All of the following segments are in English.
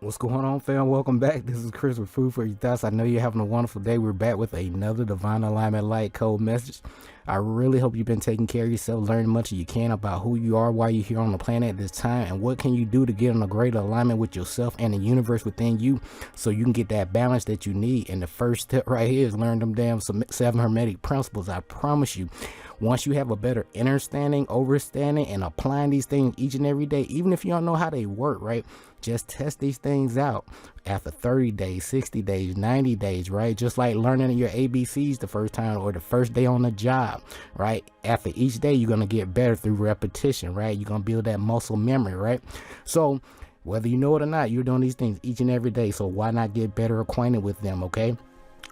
What's going on, fam? Welcome back. This is Chris with Food for Your Thoughts. I know you're having a wonderful day. We're back with another Divine Alignment Light Code message. I really hope you've been taking care of yourself, learning much as you can about who you are, why you're here on the planet at this time, and what can you do to get in a greater alignment with yourself and the universe within you so you can get that balance that you need. And the first step right here is learn them damn 7 hermetic principles. I promise you, once you have a better understanding, overstanding, and applying these things each and every day, even if you don't know how they work, right? Just test these things out after 30 days, 60 days, 90 days, right? Just like learning your ABCs the first time or the first day on the job, right? After each day, you're going to get better through repetition, right? You're going to build that muscle memory, right? So whether you know it or not, you're doing these things each and every day. So why not get better acquainted with them, okay?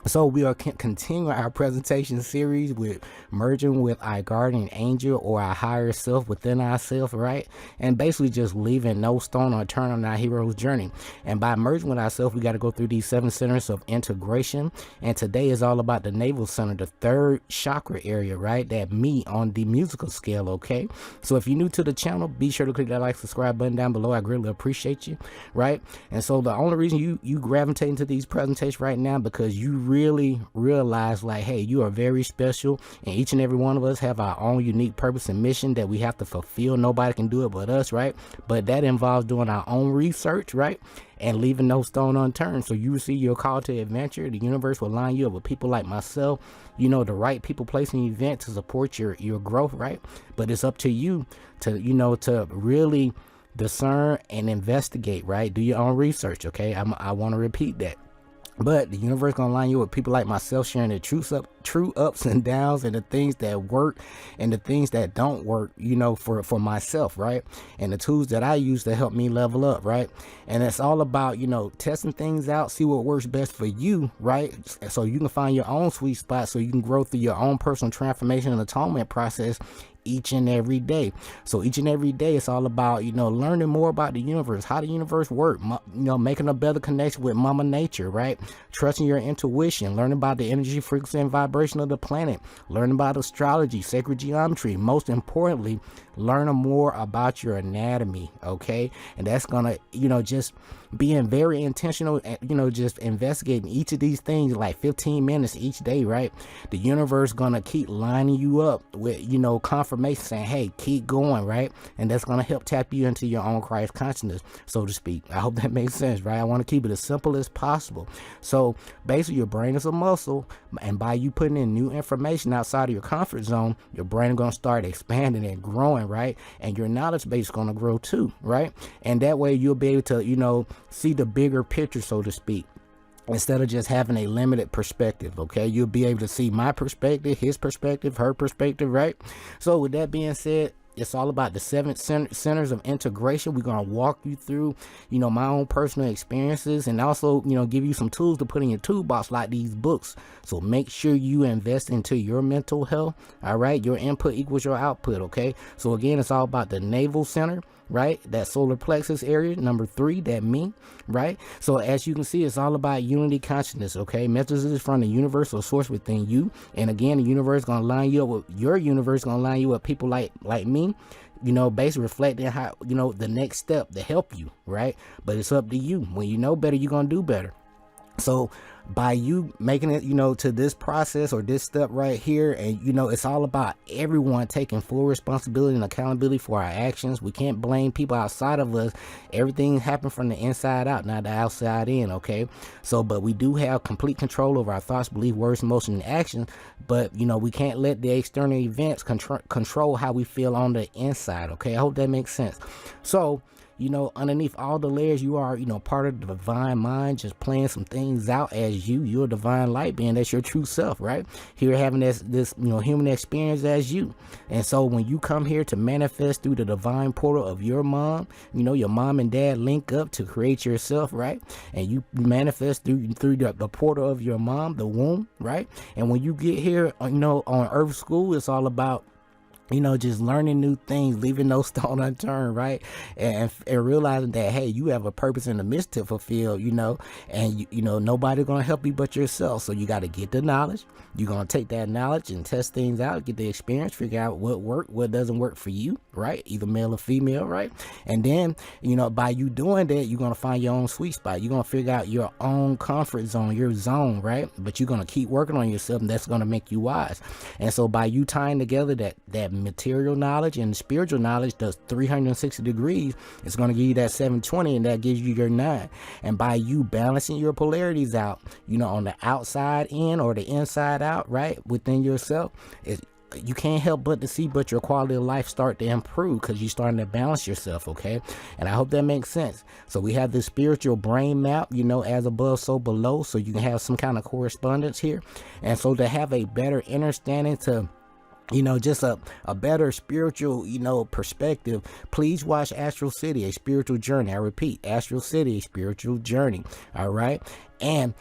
So we are continuing our presentation series with merging with our guardian angel or our higher self within ourselves, right? And basically just leaving no stone unturned on our hero's journey. And by merging with ourselves, we got to go through these 7 centers of integration. And today is all about the navel center, the 3rd chakra area, right? That me on the musical scale, okay? So if you're new to the channel, be sure to click that like, subscribe button down below. I greatly appreciate you, right? And so the only reason you gravitate into these presentations right now because you really realize like, hey, you are very special, and each and every one of us have our own unique purpose and mission that we have to fulfill. Nobody can do it but us, right? But that involves doing our own research, right? And leaving no stone unturned. So you receive your call to adventure. The universe will line you up with people like myself, you know, the right people, place, and event to support your growth, right? But it's up to you to, you know, to really discern and investigate, right? Do your own research, okay? I want to repeat that. But the universe gonna line you with people like myself, sharing the true ups and downs, and the things that work and the things that don't work, you know, for myself, right? And the tools that I use to help me level up, right? And it's all about, you know, testing things out, see what works best for you, right? So you can find your own sweet spot, so you can grow through your own personal transformation and atonement process each and every day. So each and every day it's all about, you know, learning more about the universe, how the universe works, you know, making a better connection with mama nature, right? Trusting your intuition, learning about the energy, frequency, and vibration of the planet, learning about astrology, sacred geometry, most importantly, learning more about your anatomy, okay? And that's gonna, you know, just being very intentional, you know, just investigating each of these things like 15 minutes each day, right? The universe gonna keep lining you up with, you know, confirmation saying, hey, keep going, right? And that's gonna help tap you into your own Christ consciousness, so to speak. I hope that makes sense, right? I want to keep it as simple as possible. So basically your brain is a muscle, and by you putting in new information outside of your comfort zone, your brain is gonna start expanding and growing, right? And your knowledge base is gonna grow too, right? And that way you'll be able to, you know, see the bigger picture, so to speak, instead of just having a limited perspective, okay? You'll be able to see my perspective, his perspective, her perspective, right? So with that being said, it's all about the 7 centers of integration. We're going to walk you through, you know, my own personal experiences, and also, you know, give you some tools to put in your toolbox like these books. So make sure you invest into your mental health, all right? Your input equals your output, okay? So again, it's all about the navel center, right? That solar plexus area, number 3, that me, right? So as you can see, it's all about unity consciousness, okay? Messages from the universal source within you. And again, the universe gonna line you up with your universe, gonna line you up with people like me, you know, basically reflecting how, you know, the next step to help you, right? But it's up to you. When you know better, you're gonna do better. So by you making it, you know, to this process or this step right here, and, you know, it's all about everyone taking full responsibility and accountability for our actions. We can't blame people outside of us. Everything happened from the inside out, not the outside in, okay? So, but we do have complete control over our thoughts, beliefs, words, emotions, and actions. But, you know, we can't let the external events control how we feel on the inside, okay? I hope that makes sense. So, you know, underneath all the layers, you are, you know, part of the divine mind, just playing some things out as you're a divine light being. That's your true self, right? Here having this, you know, human experience as you. And so when you come here to manifest through the divine portal of your mom, you know, your mom and dad link up to create yourself, right? And you manifest through the portal of your mom, the womb, right? And when you get here, you know, on Earth School, it's all about just learning new things, leaving no stone unturned, right? And realizing that, hey, you have a purpose in the midst to fulfill, and nobody's gonna help you but yourself. So you got to get the knowledge. You're gonna take that knowledge and test things out, get the experience, figure out what works, what doesn't work for you, right? Either male or female, right? And then, by you doing that, you're gonna find your own sweet spot. You're gonna figure out your own comfort zone, your zone, right? But you're gonna keep working on yourself, and that's gonna make you wise. And so by you tying together that material knowledge and spiritual knowledge does 360 degrees, it's going to give you that 720, and that gives you your 9. And by you balancing your polarities out, on the outside in or the inside out, right, within yourself, you can't help but to see but your quality of life start to improve because you're starting to balance yourself, okay? And I hope that makes sense. So we have this spiritual brain map, as above, so below, so you can have some kind of correspondence here. And so to have a better understanding, to just a better spiritual, perspective, please watch Astral City, A Spiritual Journey. I repeat, Astral City, A Spiritual Journey. All right. And,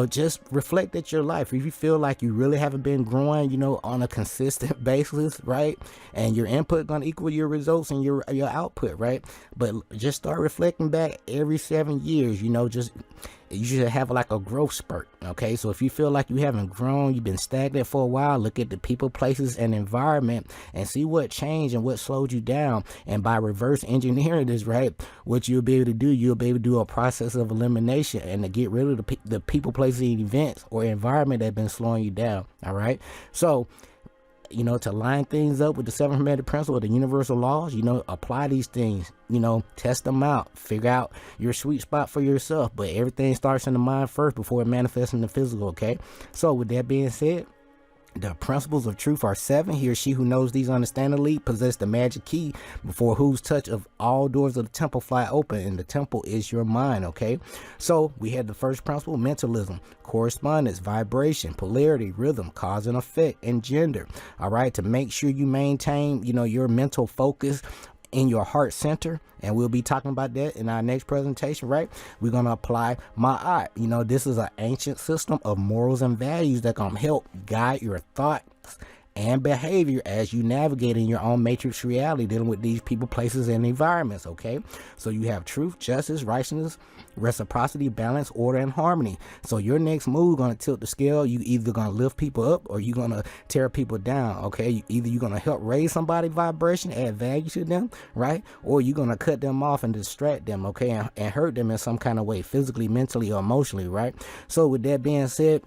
just reflect at your life. If you feel like you really haven't been growing, on a consistent basis, right? And your input going to equal your results and your output, right? But just start reflecting back every 7 years, you should have like a growth spurt. Okay. So if you feel like you haven't grown, you've been stagnant for a while, look at the people, places, and environment and see what changed and what slowed you down. And by reverse engineering this, right, what you'll be able to do, you'll be able to do a process of elimination and to get rid of the people, places, and events or environment that have been slowing you down. All right. So, to line things up with the 7 hermetic principle, the universal laws, apply these things, test them out, figure out your sweet spot for yourself. But everything starts in the mind first before it manifests in the physical. Okay. So with that being said, the principles of truth are 7. He or she who knows these understandingly possess the magic key before whose touch of all doors of the temple fly open, and the temple is your mind. Okay, so we had the first principle: mentalism, correspondence, vibration, polarity, rhythm, cause and effect, and gender. All right, to make sure you maintain your mental focus in your heart center, and we'll be talking about that in our next presentation, right? We're going to apply Ma'at. This is an ancient system of morals and values that can help guide your thoughts and behavior as you navigate in your own matrix reality, dealing with these people, places, and environments. Okay, so you have truth, justice, righteousness, reciprocity, balance, order, and harmony. So your next move going to tilt the scale. You either going to lift people up or you're going to tear people down. Okay, either you're going to help raise somebody's vibration, add value to them, right, or you're going to cut them off and distract them, okay, and hurt them in some kind of way, physically, mentally, or emotionally, right? So with that being said,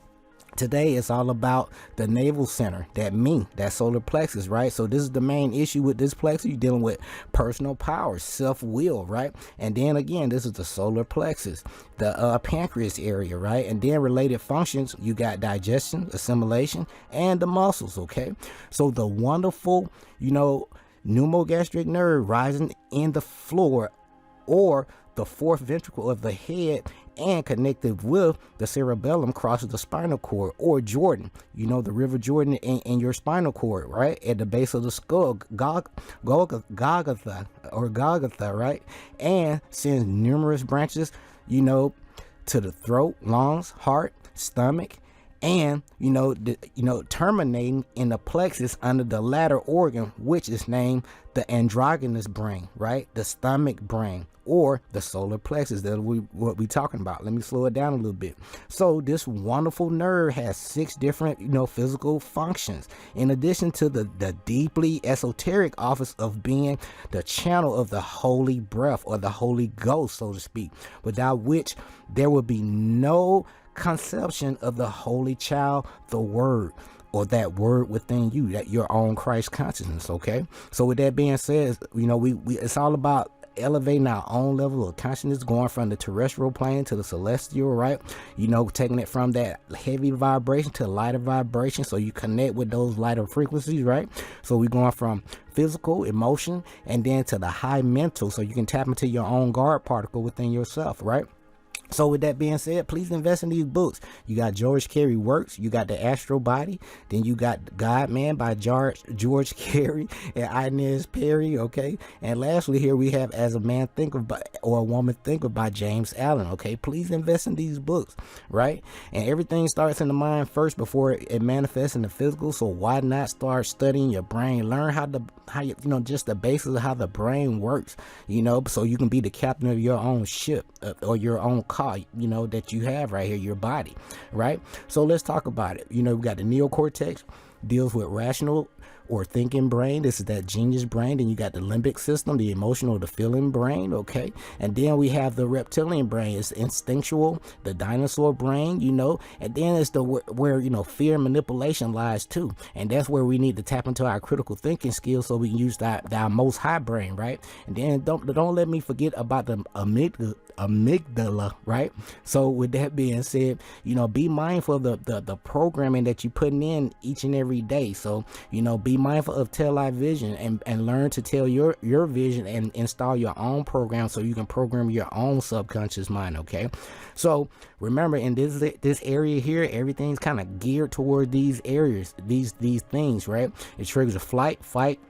today it's all about the navel center, that solar plexus, right? So this is the main issue with this plexus. You're dealing with personal power, self-will, right? And then again, this is the solar plexus, the pancreas area, right? And then related functions, you got digestion, assimilation, and the muscles, okay? So the wonderful, pneumogastric nerve rising in the floor, or the fourth ventricle of the head and connected with the cerebellum, crosses the spinal cord, or Jordan, the river Jordan in your spinal cord, right? At the base of the skull, Golgotha, right? And sends numerous branches, to the throat, lungs, heart, stomach, and terminating in the plexus under the latter organ, which is named the androgynous brain, right? The stomach brain, or the solar plexus. That's what we talking about. Let me slow it down a little bit. So this wonderful nerve has 6 different physical functions, in addition to the deeply esoteric office of being the channel of the holy breath, or the Holy Ghost, so to speak, without which there would be no conception of the holy child, the word, or that word within you, that your own Christ consciousness. Okay, so with that being said, we it's all about elevating our own level of consciousness, going from the terrestrial plane to the celestial, right? Taking it from that heavy vibration to lighter vibration, so you connect with those lighter frequencies, right? So we're going from physical, emotion, and then to the high mental, so you can tap into your own guard particle within yourself, right? So with that being said, please invest in these books. You got George Carey Works, you got The Astral Body, then you got God Man by George Carey and Inez Perry, okay? And lastly here we have As a Man Thinketh or a Woman Thinketh by James Allen, okay? Please invest in these books, right? And everything starts in the mind first before it manifests in the physical, so why not start studying your brain? Learn how you know, just the basis of how the brain works, you know, so you can be the captain of your own ship or your own car, you know, that you have right here, your body, right? So let's talk about it. You know, we got the neocortex, deals with rational or thinking brain. This is that genius brain. Then you got the limbic system, the emotional, the feeling brain, okay? And then we have the reptilian brain. It's instinctual, the dinosaur brain, you know, and then it's the where you know, fear and manipulation lies too. And that's where we need to tap into our critical thinking skills so we can use our most high brain, right? And then don't let me forget about the amygdala, right? So with that being said, you know, be mindful of the programming that you're putting in each and every day. So, you know, be mindful of television and learn to tell your vision and install your own program so you can program your own subconscious mind, okay? So remember, in this area here, everything's kind of geared toward these areas, these things, right? It triggers a flight, fight,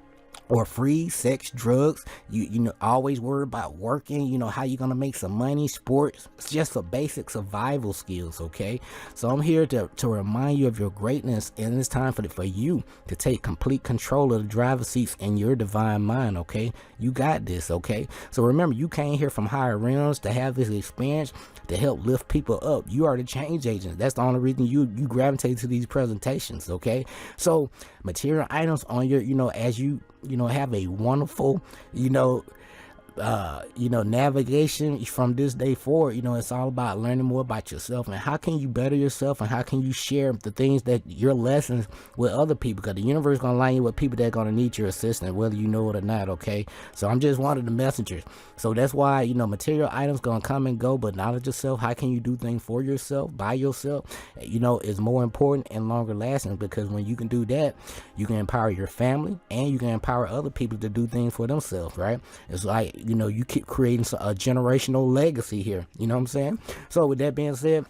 or freeze, sex, drugs. You know, always worry about working, you know, how you gonna make some money, sports. It's just for basic survival skills, okay? So I'm here to remind you of your greatness, and it's time for you to take complete control of the driver's seats in your divine mind, okay? You got this, okay? So remember, you came here from higher realms to have this experience to help lift people up. You are the change agent. That's the only reason you gravitate to these presentations, okay? So material items on your, you know, as you know, have a wonderful, you know, navigation from this day forward. You know, it's all about learning more about yourself and how can you better yourself and how can you share the things that your lessons with other people, because the universe is going to line you with people that are going to need your assistance, whether you know it or not, okay? So I'm just one of the messengers. So that's why, you know, material items going to come and go, but knowledge yourself, how can you do things for yourself, by yourself, you know, is more important and longer lasting, because when you can do that, you can empower your family and you can empower other people to do things for themselves, right? It's like, you know, you keep creating a generational legacy here. You know what I'm saying? So with that being said,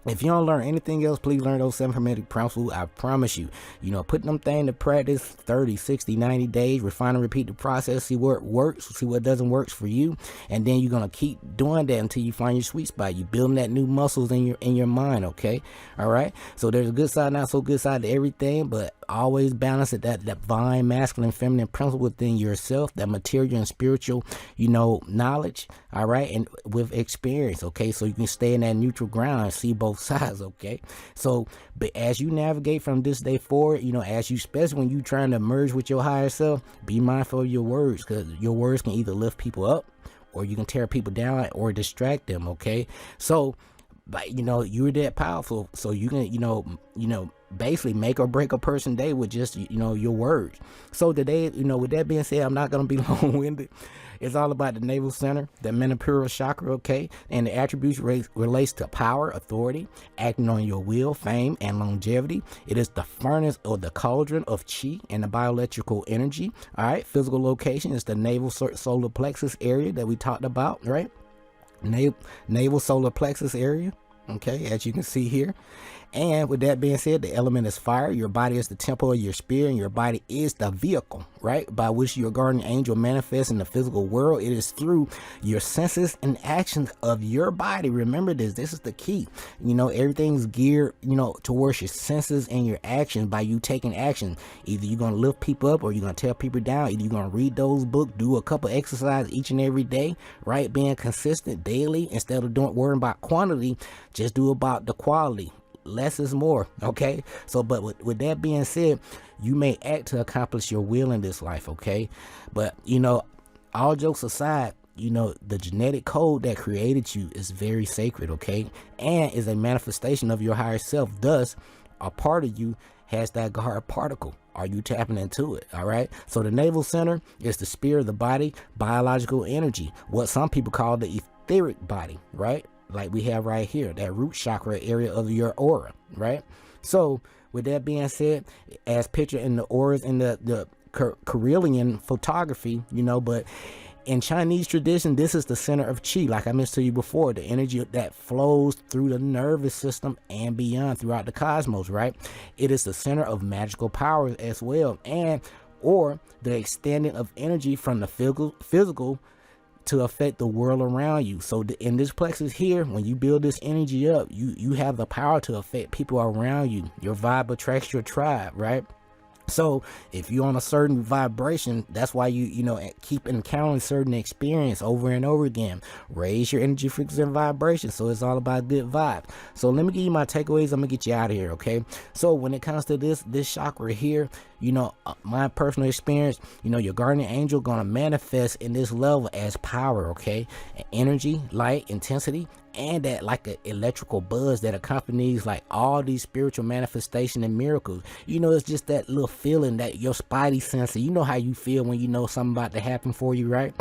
if you don't learn anything else, please learn those 7 hermetic principles. I promise you, you know, putting them things to practice 30, 60, 90 days, refine and repeat the process, see what works, see what doesn't work for you. And then you're going to keep doing that until you find your sweet spot. You building that new muscles in your mind. Okay. All right. So there's a good side, not so good side to everything, but always balance it, that divine masculine feminine principle within yourself, that material and spiritual, you know, knowledge. All right. And with experience. Okay. So you can stay in that neutral ground and see both sides, okay? So, but as you navigate from this day forward, you know, especially when you trying to merge with your higher self, be mindful of your words, because your words can either lift people up or you can tear people down or distract them, okay? So, but you know, you're that powerful, so you can, you know, basically make or break a person's day with just, you know, your words. So today, you know, with that being said, I'm not going to be long-winded. It's all about the navel center, the manipura chakra, okay? And the attributes relates to power, authority, acting on your will, fame, and longevity. It is the furnace or the cauldron of chi and the bioelectrical energy, all right? Physical location is the navel solar plexus area that we talked about, right? Navel solar plexus area, okay, as you can see here. And with that being said, the element is fire. Your body is the temple of your spirit, and your body is the vehicle, right, by which your guardian angel manifests in the physical world. It is through your senses and actions of your body. Remember this. This is the key. You know, everything's geared, you know, towards your senses and your actions. By you taking action, either you're going to lift people up or you're going to tear people down. Either you're going to read those books, do a couple exercises each and every day, right, being consistent daily. Instead of worrying about quantity, just do about the quality. Less is more, okay? So, but with that being said, you may act to accomplish your will in this life, okay? But, you know, all jokes aside, you know, the genetic code that created you is very sacred, okay? And is a manifestation of your higher self. Thus, a part of you has that God particle. Are you tapping into it? All right. So the navel center is the spirit of the body, biological energy, what some people call the etheric body, right? Like we have right here, that root chakra area of your aura, right? So with that being said, as pictured in the auras in the Carillion photography, you know, but In Chinese tradition, this is the center of qi, like I mentioned to you before, the energy that flows through the nervous system and beyond throughout the cosmos, right? It is the center of magical powers as well, and or the extending of energy from the physical to affect the world around you. So in this plexus here, when you build this energy up, you have the power to affect people around you. Your vibe attracts your tribe, right? So if you're on a certain vibration, that's why you know, keep encountering certain experience over and over again. Raise your energy frequency and vibration. So it's all about good vibe. So let me give you my takeaways. I'm gonna get you out of here, okay? So when it comes to this chakra here, you know, my personal experience, you know, your guardian angel gonna manifest in this level as power, okay? Energy, light, intensity, and that like an electrical buzz that accompanies like all these spiritual manifestation and miracles. You know, it's just that little feeling that your spidey sense, you know how you feel when you know something about to happen for you, right?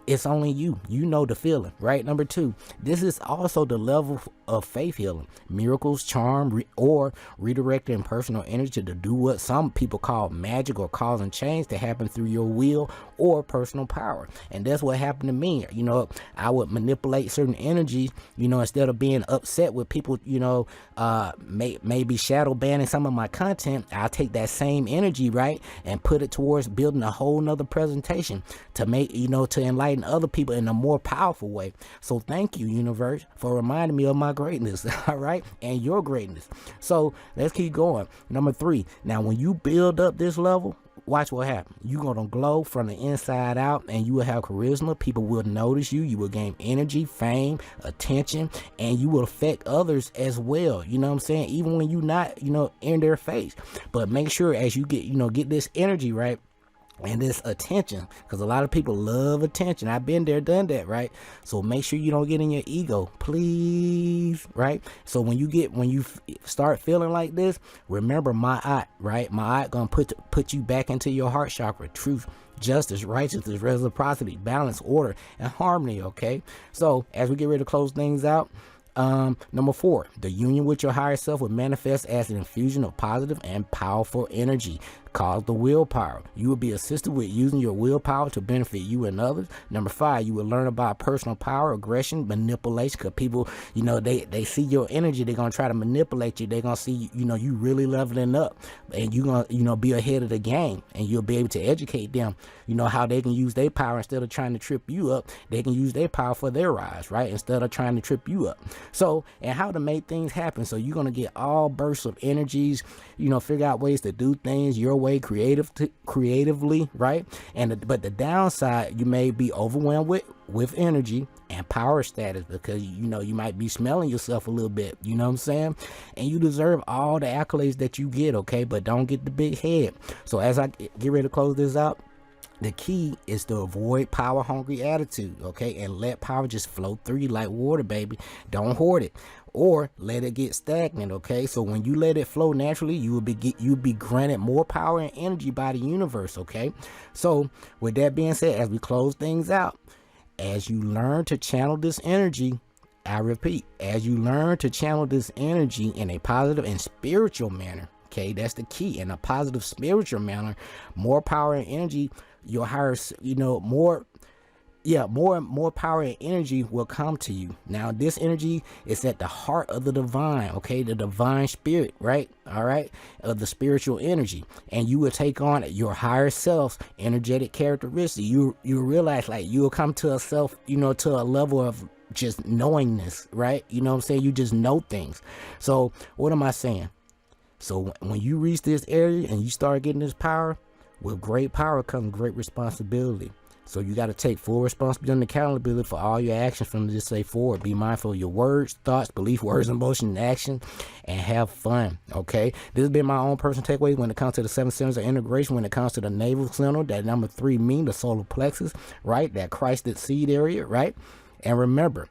It's only you know the feeling, right? Number 2, this is also the level of faith healing, miracles, charm, or redirecting personal energy to do what some people call magic or causing change to happen through your will or personal power. And that's what happened to me. You know, I would manipulate certain energies, you know, instead of being upset with people, you know, maybe shadow banning some of my content. I'll take that same energy, right, and put it towards building a whole nother presentation to make, you know, to enlighten other people in a more powerful way. So thank you, universe, for reminding me of my greatness, all right, and your greatness. So let's keep going. Number 3, now when you build up this level, watch what happens. You're gonna glow from the inside out, and you will have charisma. People will notice you. You will gain energy, fame, attention, and you will affect others as well. You know what I'm saying? Even when you're not, you know, in their face. But make sure as you get, you know, get this energy right and this attention, because a lot of people love attention. I've been there, done that, right? So make sure you don't get in your ego, please, right? So when you start feeling like this, remember my eye, right? My eye gonna put you back into your heart chakra. Truth, justice, righteousness, reciprocity, balance, order, and harmony. Okay, so as we get ready to close things out, number 4, the union with your higher self will manifest as an infusion of positive and powerful energy called the willpower. You will be assisted with using your willpower to benefit you and others. Number 5, you will learn about personal power, aggression, manipulation, because people, you know, they see your energy, they're going to try to manipulate you. They're going to see, you know, you really leveling up, and you're going to, you know, be ahead of the game, and you'll be able to educate them, you know, how they can use their power. Instead of trying to trip you up, they can use their power for their rise, right? Instead of trying to trip you up. So, and how to make things happen. So you're going to get all bursts of energies, you know, figure out ways to do things your way, creatively, right? And but the downside, you may be overwhelmed with energy and power status, because you know you might be smelling yourself a little bit, you know what I'm saying? And you deserve all the accolades that you get, okay? But don't get the big head. So as I get ready to close this out, the key is to avoid power hungry attitude, okay? And let power just flow through you like water, baby. Don't hoard it or let it get stagnant, okay? So when you let it flow naturally, you'll be granted more power and energy by the universe, okay? So with that being said, as we close things out, as you learn to channel this energy, I repeat, as you learn to channel this energy in a positive and spiritual manner, okay, that's the key, in a positive spiritual manner, more power and energy, your higher, you know, more power and energy will come to you. Now this energy is at the heart of the divine, okay, the divine spirit, right? All right, of the spiritual energy, and you will take on your higher self's energetic characteristic. You realize, like, you will come to a self, you know, to a level of just knowingness, right? You know what I'm saying? You just know things. So what am I saying? So when you reach this area and you start getting this power, with great power comes great responsibility. So you got to take full responsibility and accountability for all your actions from this day forward. Be mindful of your words, thoughts, beliefs, words, emotion, and action, and have fun, okay? This has been my own personal takeaway when it comes to the 7 centers of integration, when it comes to the navel center, that number 3 mean, the solar plexus, right? That Christed seed area, right? And remember,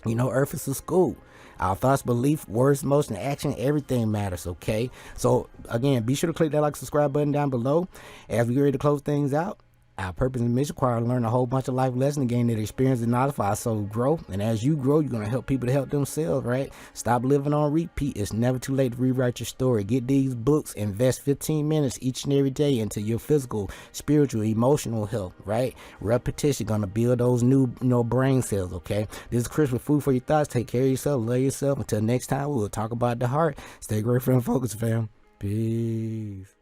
you know, Earth is a school. Our thoughts, belief, words, motion, action, everything matters, okay? So, again, be sure to click that like, subscribe button down below. As we get ready to close things out, Our purpose and mission require to learn a whole bunch of life lessons, gain that experience and knowledge for our soul grow. And as you grow, you're going to help people to help themselves, right? Stop living on repeat. It's never too late to rewrite your story. Get these books, invest 15 minutes each and every day into your physical, spiritual, emotional health, right? Repetition going to build those new, brain cells, okay? This is Chris with Food for Your Thoughts. Take care of yourself, love yourself. Until next time, we'll talk about the heart. Stay grateful and focused, fam. Peace.